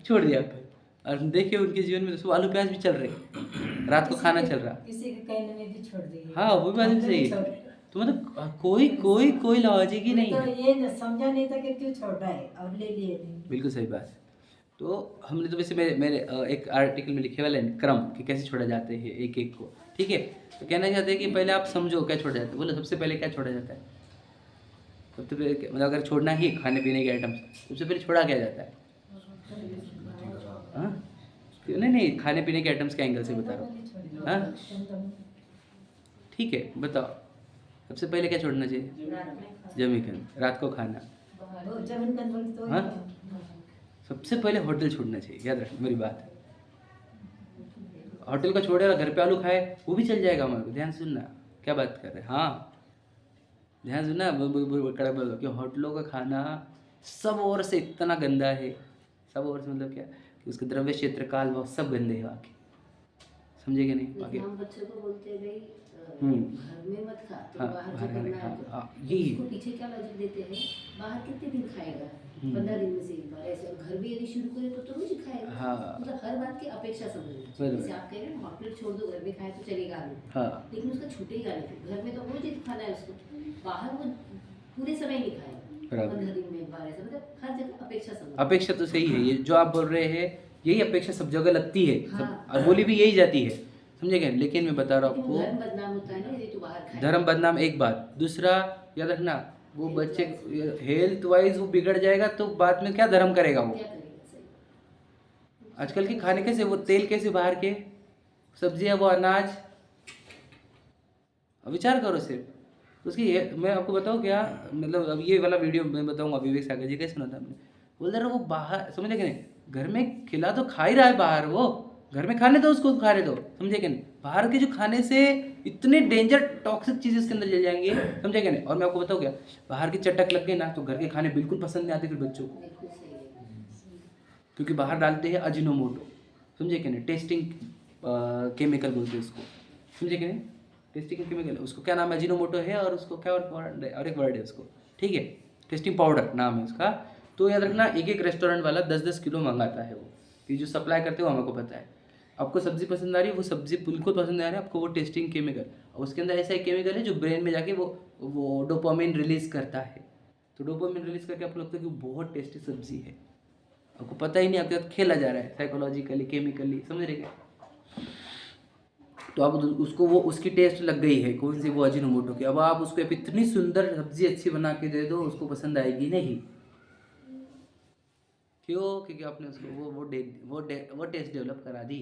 छोड़ दिया एप्पल। और देखिए उनके जीवन में तो सब आलू प्याज भी चल रहे, रात को खाना चल रहा। किसी के कहने में भी छोड़ दिए। हाँ वो भी बात भी सही है। तो मतलब कोई लॉजिक ही नहीं तो है। ये समझा नहीं था कि क्यों छोटा है और ले लिए नहीं। बिल्कुल सही बात है। तो हमने तो वैसे मेरे एक आर्टिकल में लिखे वाले हैं क्रम कि कैसे छोड़ा जाते हैं एक एक को, ठीक है। तो कहना चाहते हैं कि पहले आप समझो क्या छोड़ा जाता है। बोलो सबसे पहले क्या छोड़ा जाता है? सबसे पहले मतलब अगर छोड़ना ही खाने पीने के आइटम्स, सबसे पहले छोड़ा क्या जाता है? हाँ नहीं खाने पीने के आइटम्स के एंगल से बता रहा हूँ। हाँ ठीक है बताओ, सबसे पहले क्या छोड़ना चाहिए? जमीकन, रात को खाना। जमीन का बोल तो हाँ सबसे पहले होटल छोड़ना चाहिए, याद रखना मेरी बात। होटल का छोड़ेगा घर पे आलू खाए वो भी चल जाएगा हमारे को। ध्यान से सुनना क्या बात कर रहे हैं। हाँ ध्यान सुनना, कड़क बोलो कि होटलों का खाना सब ओर से इतना गंदा है। सब ओर से मतलब क्या कि उसके द्रव्य क्षेत्र काल वो सब गंदे है बाकी, समझे कि नहीं? लेकिन बाकी हम बच्चों को बोलते हैं भाई हम्म। घर में मत खा, तो हाँ, बाहर बाहर जो में करना खा, है तो हाँ, यही। उसको पीछे क्या लॉजिक देते हैं, बाहर कितने दिन खाएगा? हम्म। 15 दिन में से एक बार ऐसे। और घर भी यदि शुरू करे तो रोज ही खाएगा। हाँ। मतलब हर बात की अपेक्षा समझनी चाहिए। बराबर। जैसे आप कह रहे हैं ना होटल छोड़ दो घर में खाए तो चलेगा आलू, हाँ लेकिन उसका छूटेगा नहीं। घर में तो रोज ही खाना है उसको, बाहर वो पूरे समय नहीं खाएगा। बराबर। 15 दिन में एक बार ऐसा, मतलब हर जगह अपेक्षा समझ। अपेक्षा तो सही है, ये जो आप बोल रहे हैं यही अपेक्षा सब जगह लगती है। सब हाँ। और बोली भी यही जाती है, समझे क्या? लेकिन मैं बता रहा हूँ लेकिन धर्म आपको, बदनाम होता है ना यदि तू बाहर खाए। धर्म बदनाम एक बात, दूसरा याद रखना वो बच्चे हेल्थ वाइज वो बिगड़ जाएगा तो बाद में क्या धर्म करेगा वो? क्या करेगा? सही। आजकल के खाने कैसे, वो तेल कैसे बाहर के, सब्जियां वो अनाज, अब विचार करो सिर्फ उसकी मैं आपको बताऊँ क्या, मतलब अब ये वाला वीडियो मैं बताऊंगा विवेक सागर जी कैसे सुना था हमने। बोल रहे वो बाहर, समझे कि नहीं? घर में खिला तो खा ही रहा है बाहर, वो घर में खाने दो उसको, खाने दो, समझे कि नहीं? बाहर के जो खाने से इतने डेंजर टॉक्सिक चीज़ें उसके अंदर चल जाएंगे, समझे कि नहीं? और मैं आपको बताऊँ क्या, बाहर की चटक लग गई ना तो घर के खाने बिल्कुल पसंद नहीं आते फिर बच्चों को, बिल्कुल सही है। क्योंकि बाहर डालते हैं अजिनोमोटो, समझे कि नहीं? टेस्टिंग केमिकल बोलते हैं उसको, समझे कि नहीं? टेस्टिंग केमिकल, उसको क्या नाम है? अजिनोमोटो है, और उसको क्या और एक वर्ड है उसको, ठीक है? टेस्टिंग पाउडर नाम है उसका। तो याद रखना एक एक रेस्टोरेंट वाला 10-10 किलो मंगाता है वो, कि जो सप्लाई करते हो हमें को पता है। आपको सब्जी पसंद आ रही है, वो सब्जी बिल्कुल पसंद आ रही है आपको, वो टेस्टिंग केमिकल, और उसके अंदर ऐसा एक केमिकल है जो ब्रेन में जाके वो डोपामिन रिलीज करता है। तो डोपामिन रिलीज करके आपको लगता है कि वो बहुत टेस्टी सब्जी है, आपको पता ही नहीं, आपके साथ खेला जा रहा है साइकोलॉजिकली, केमिकली, समझ रहे क्या? तो अब उसको वो उसकी टेस्ट लग गई है, कौन सी? वो अजीनोमोटो की। अब आप उसको इतनी सुंदर सब्जी अच्छी बना के दे दो, उसको पसंद आएगी नहीं। क्यों? क्योंकि आपने उसको वो टेस्ट डेवलप करा दी,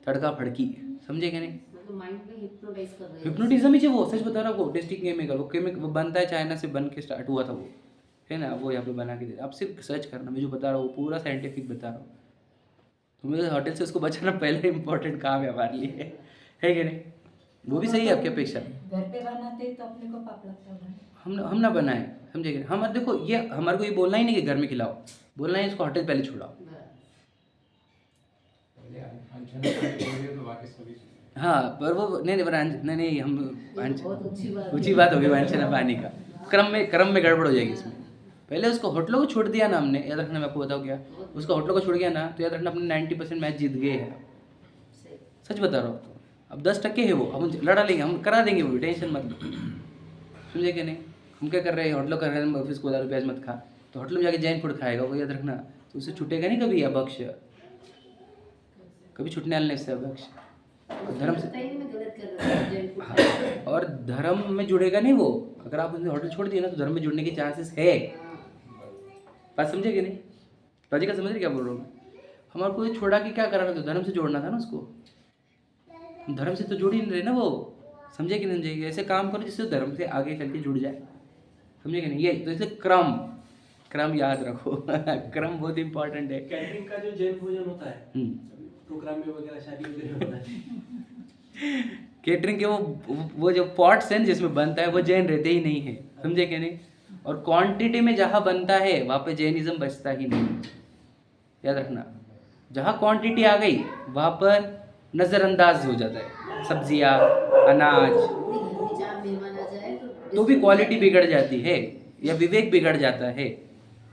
तड़का फड़की, समझे क्या नहीं? मतलब माइंड में हिप्नोटाइज कर रहे हैं। हिप्नोटिज्म ही है वो, सच बता रहा हूँ। वो टेस्टिंग केमिकल, वो बनता है चाइना से, बन के स्टार्ट हुआ था वो, है ना? वो यहाँ पे बना के दे, आप सिर्फ सर्च करना, मैं जो बता रहा हूँ पूरा साइंटिफिक बता रहा हूँ। तो मेरे होटल से उसको बचाना पहले इंपॉर्टेंट काम है हमारे लिए, है कि नहीं? वो भी सही है आपकी अपेक्षा। घर पे बनाते तो अपने को पाप लगता होगा। हम ना बनाए, समझे कि हम देखो, ये हमारे को ये बोलना ही नहीं कि घर में खिलाओ, बोलना है इसको होटल पहले छुड़ाओ। हाँ पर वो नहीं हम बहुत अच्छी बात ऊंची बात होगी वांछना पानी का, क्रम में गड़बड़ हो जाएगी इसमें। पहले उसको होटलों को छोड़ दिया ना हमने, याद रखना, मैं आपको बताऊँ क्या, उसको होटलों को छोड़ गया ना तो याद रखना अपने 90% मैच जीत गए हैं। सही। सच बता रहा हूँ आपको। अब 10% है वो, अब हम लड़ा लेंगे, हम करा देंगे वो, टेंशन मत लो, समझे कि नहीं? हम क्या कर रहे हैं, होटलों कर रहे हैं ऑफिस को, दारू प्याज मत खा, तो होटल में जाके जैन फूड खाएगा वो, याद रखना, तो उससे छूटेगा नहीं कभी अभक्ष, कभी छूटने वाला नहीं इससे अभक्ष। धर्म से पता ही नहीं मैं गलत कर रहा हूँ, जंक फूड खा रहा हूँ। और धर्म में जुड़ेगा नहीं वो, अगर आप उसने होटल छोड़ दिया ना तो धर्म में जुड़ने के चांसेस है। बात समझे कि नहीं? लॉजिकल समझ रहे क्या बोल रहा हूँ मैं? हमारे को ये छोड़ा कि क्या कराना था, धर्म से जोड़ना था ना उसको, धर्म से तो जुड़ ही नहीं रहे ना वो, समझे कि नहीं समझे? ऐसे काम करो जिससे धर्म से आगे चल के जुड़ जाए, समझे कि नहीं? ये तो इसलिए क्रम याद रखो क्रम बहुत इंपॉर्टेंट है। कैटरिंग का जो जैन भोजन होता है प्रोग्राम में वगैरह, शादी वगैरह होता है, केटरिंग के वो जो पॉट्स हैं जिसमें बनता है वो जैन रहते ही नहीं है, समझे कि नहीं? और क्वांटिटी में जहाँ बनता है वहाँ पे जैनिज्म बचता ही नहीं, याद रखना। जहाँ क्वांटिटी आ गई वहाँ पर नज़रअंदाज हो जाता है, सब्जियाँ, अनाज, अपने घर में जहाँ मेहमान आ जाए तो भी क्वालिटी बिगड़ जाती है या विवेक बिगड़ जाता है,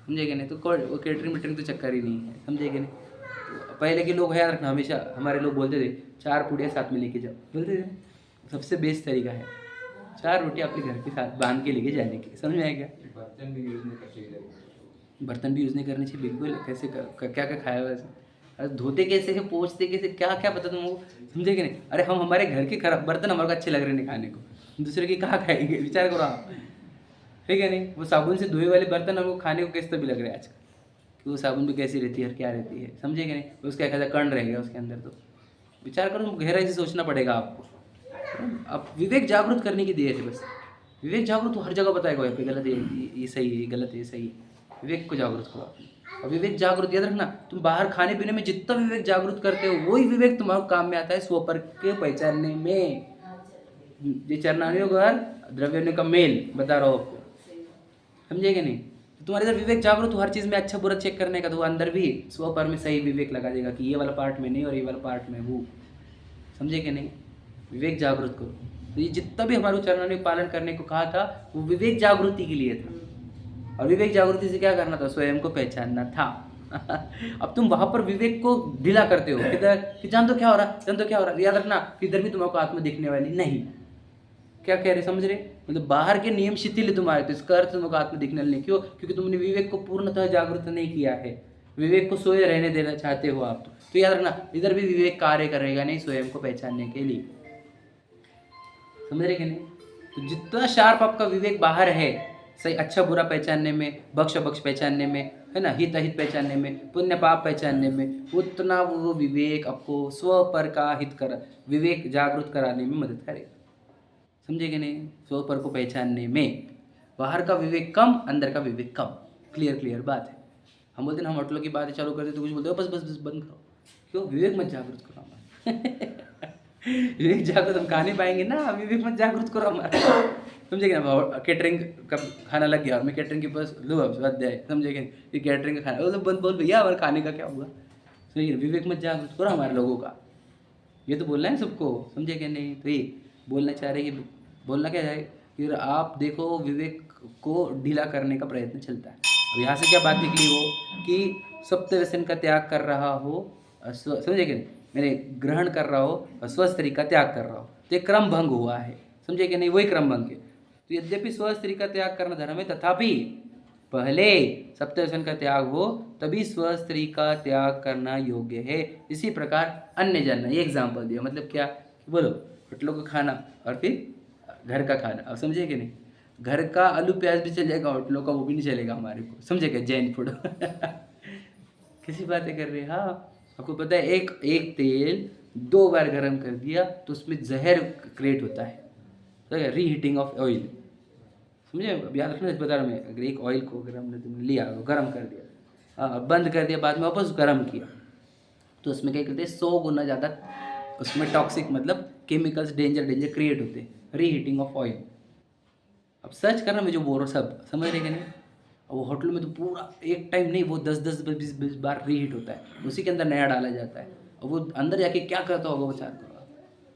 समझे कि नहीं? तो वो केटरिंग वेटरिंग तो चक्कर ही नहीं है, समझे कि नहीं? तो पहले के लोग, याद रखना, हमेशा हमारे लोग बोलते थे 4 पूड़ियाँ साथ में लेके जाओ, बोलते थे, सबसे बेस्ट तरीका है। 4 रोटी अपने घर के साथ बांध के लेके जाने की, समझ में आया क्या? बर्तन भी यूज नहीं करते इधर। बर्तन भी यूज़ नहीं करने चाहिए बिल्कुल। कैसे क्या क्या खाया हुआ है ऐसे? अरे धोते कैसे हैं, पोंछते कैसे, क्या क्या पता तुमको, समझे कि नहीं? अरे हम हमारे घर के खराब बर्तन हमारे को अच्छे लग रहे नहीं खाने को, दूसरे की कहाँ खाएंगे, विचार करो आप, ठीक है नहीं? वो साबुन से धोए वाले बर्तन हमको खाने को कैसे भी लग रहे हैं आजकल, कि वो साबुन भी कैसी रहती है और क्या रहती है, समझे कि नहीं? उसका एक ऐसा कण रह गया उसके अंदर, तो विचार करो, गहराई से सोचना पड़ेगा आपको। अब विवेक जागृत करने की देर है बस। विवेक जागृत तो हर जगह बताएगा, ये गलत है, ये सही है, ये गलत है, ये सही है। विवेक को जागृत करो आप। और विवेक जागृत याद रखना, तुम बाहर खाने पीने में जितना विवेक जागृत करते हो, वही विवेक तुम्हारे काम में आता है स्वपर के पहचानने में। ये चरणानियों का द्रव्यों का मेल बता रहा हूँ आपको, समझे कि नहीं? तो तुम्हारे इधर विवेक जागृत हो हर चीज़ में अच्छा बुरा चेक करने का, तो वो अंदर भी स्वपर में सही विवेक लगा देगा कि ये वाला पार्ट में नहीं और ये वाला पार्ट में वो, समझे कि नहीं? विवेक जागृत करो। तो ये जितना भी हमारे चरणों ने पालन करने को कहा था, वो विवेक जागृति के लिए था। और विवेक जागृति से क्या करना था? स्वयं को पहचानना था। अब तुम वहां पर विवेक को ढीला करते हो किधर, कि जान तो क्या हो रहा, जान तो क्या हो रहा। याद रखना, इधर भी तुम्हारे आत्मा दिखने वाली नहीं। क्या कह रहे, समझ रहे? मतलब बाहर के नियम शिथिल है तुम्हारे, तो इसका अर्थ तुमको आत्मा दिखने वाली नहीं। क्यों? क्योंकि तुमने विवेक को पूर्णतः जागृत नहीं किया है, विवेक को सोए रहने देना चाहते हो आप। तो याद रखना, इधर भी विवेक कार्य करेगा नहीं स्वयं को पहचानने के लिए, समझ रहे कि नहीं? तो जितना शार्प आपका विवेक बाहर है, सही अच्छा बुरा पहचानने में, बक्ष बक्ष पहचानने में, है ना, हित अहित पहचानने में, पुण्य पाप पहचानने में, उतना वो विवेक आपको स्व पर का हित कर विवेक जागृत कराने में मदद करेगा, समझे कि नहीं? स्व पर को पहचानने में बाहर का विवेक कम, अंदर का विवेक कम। क्लियर बात है। हम बोलते हैं हम होटलों की बातें चालू करते तो कुछ बोलते हो बस बस बस बंद करो। क्यों? विवेक मत जागृत करो हमारा। विवेक जागृत हम खा नहीं पाएंगे ना, विवेक मत जागृत करो हमारा, समझे क्या? कैटरिंग का खाना लग गया और मैं कैटरिंग के पास लो अब स्वाध्याय, समझे क्या? ये कैटरिंग का खाना वो बंद बोल भैया, हमारे खाने का क्या हुआ? समझे? विवेक मत जागृत करो हमारे लोगों का, ये तो बोलना है सबको, समझे क्या नहीं? तो ये बोलना चाह रहे कि बोलना क्या है कि आप देखो विवेक को ढीला करने का प्रयत्न चलता है। अब यहाँ से क्या बात निकली हो कि सप्त व्यसन का त्याग कर रहा हो, समझे कि नहीं? मैंने ग्रहण कर रहा हो और स्वस्थ का त्याग कर रहा हो, तो एक क्रम भंग हुआ है, समझे कि नहीं? वही क्रम भंग है। तो यद्यपि स्वस्थ का त्याग करना धर्म है, तथापि पहले सप्त व्यसन का त्याग हो तभी स्वस्थ का त्याग करना योग्य है। इसी प्रकार अन्य जानना, ये एग्जाम्पल दिया, मतलब क्या? बोलो, होटलों का खाना और फिर घर का खाना, अब समझे कि नहीं? घर का आलू प्याज भी चलेगा, होटलों का वो भी नहीं चलेगा हमारे को, समझे क्या? जैन फूड। किसी बातें कर रहे हैं? हाँ, आपको पता है एक तेल 2 बार गर्म कर दिया तो उसमें जहर क्रिएट होता है, तो रीहीटिंग ऑफ ऑयल, समझे? अब याद रखना, बता रहा मैं, अगर एक ऑयल को अगर हमने तुमने लिया, गर्म कर दिया, बंद कर दिया, बाद में वापस गर्म किया, तो उसमें क्या करते हैं 100 गुना ज़्यादा उसमें टॉक्सिक मतलब केमिकल्स डेंजर क्रिएट होते हैं, रीहीटिंग ऑफ ऑयल। अब सर्च करना, मैं जो बोल रहा हूँ सब समझ रहे कि नहीं? और वो होटल में तो पूरा एक टाइम नहीं, वो 10-20 बार रीहीट होता है, उसी के अंदर नया डाला जाता है, और वो अंदर जाके क्या करता होगा विचार करो।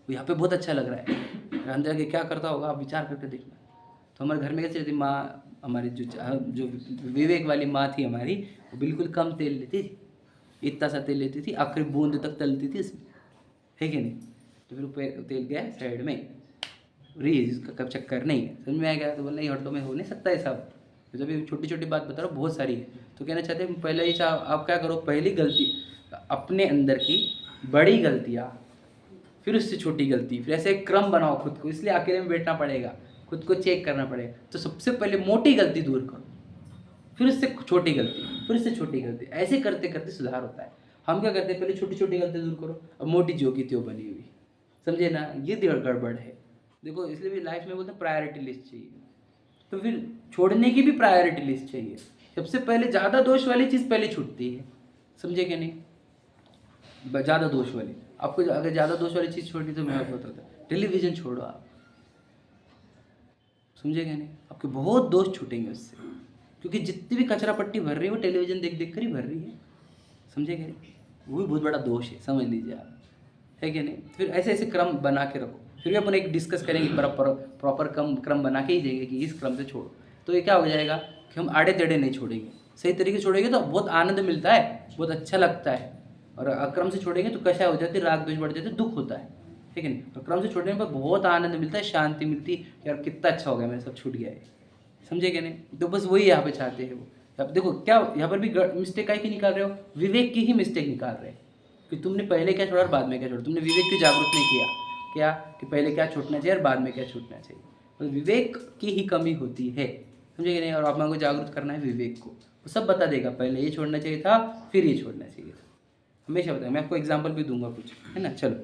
वो यहाँ पे बहुत अच्छा लग रहा है, अंदर जाके क्या करता होगा आप विचार करके देखना। तो हमारे घर में कैसे रहती माँ, हमारी जो विवेक वाली माँ थी हमारी, वो बिल्कुल कम तेल लेती थी, इतना सा तेल लेती थी, आखिरी बूंद तक तलती थी इसमें, है कि नहीं? तो फिर तेल गया साइड में, रीज का कब चक्कर नहीं है, समझ में आ गया? तो बोल नहीं, होटलों में हो नहीं सकता है सब। तो जब छोटी छोटी बात बता रहा हूँ, बहुत सारी है। तो कहना चाहते हैं पहले ही आप क्या करो, पहली गलती अपने अंदर की बड़ी गलतियाँ, फिर उससे छोटी गलती, फिर ऐसे एक क्रम बनाओ खुद को। इसलिए अकेले में बैठना पड़ेगा, खुद को चेक करना पड़ेगा। तो सबसे पहले मोटी गलती दूर करो, फिर उससे छोटी गलती, फिर उससे छोटी गलती, ऐसे करते करते सुधार होता है। हम क्या करते हैं, पहले छोटी छोटी गलती दूर करो, अब मोटी जो की त्यों बनी हुई, समझे ना? ये गड़बड़ है। देखो, इसलिए भी लाइफ में बोलते हैं प्रायोरिटी लिस्ट चाहिए, तो फिर छोड़ने की भी प्रायोरिटी लिस्ट चाहिए। सबसे पहले ज़्यादा दोष वाली चीज़ पहले छूटती है, समझे कि नहीं? ज़्यादा दोष वाली, आपको अगर ज़्यादा दोष वाली चीज़ छोड़नी तो मैं आपको बताता हूँ, टेलीविज़न छोड़ो आप, समझे कि नहीं? आपके बहुत दोष छूटेंगे उससे, क्योंकि जितनी भी कचरा पट्टी भर रही है वो टेलीविज़न देख देख कर ही भर रही है, समझे कि नहीं? वो भी बहुत बड़ा दोष है, समझ लीजिए आप, है कि नहीं? फिर ऐसे ऐसे क्रम बना के रखो। फिर भी अपन एक डिस्कस करेंगे, प्रॉपर क्रम बना के ही देंगे कि इस क्रम से छोड़ो। तो ये क्या हो जाएगा कि हम आड़े टेढ़े नहीं छोड़ेंगे, सही तरीके से छोड़ेंगे तो बहुत आनंद मिलता है, बहुत अच्छा लगता है। और अक्रम से छोड़ेंगे तो कैसा हो जाती है, राग द्वेष बढ़ जाते, दुख होता है। है कि नहीं। और क्रम से छोड़ने पर बहुत आनंद मिलता है, शांति मिलती है, यार कितना अच्छा हो गया, मेरा सब छूट गया है, समझे कि नहीं। तो बस वही यहाँ पे चाहते हैं वो। अब देखो क्या यहाँ पर भी मिस्टेक काय की निकाल रहे हो, विवेक की ही मिस्टेक निकाल रहे हैं कि तुमने पहले क्या छोड़ा और बाद में क्या छोड़ा। तुमने विवेक क्यों जागरूक नहीं किया, क्या कि पहले क्या छूटना चाहिए और बाद में क्या छूटना चाहिए। तो विवेक की ही कमी होती है, समझे कि नहीं। और आत्मा को जागरूक करना है विवेक को, वो सब बता देगा, पहले ये छोड़ना चाहिए था, फिर ये छोड़ना चाहिए था, हमेशा बताएगा। मैं आपको एग्जाम्पल भी दूंगा कुछ, है ना। चलो,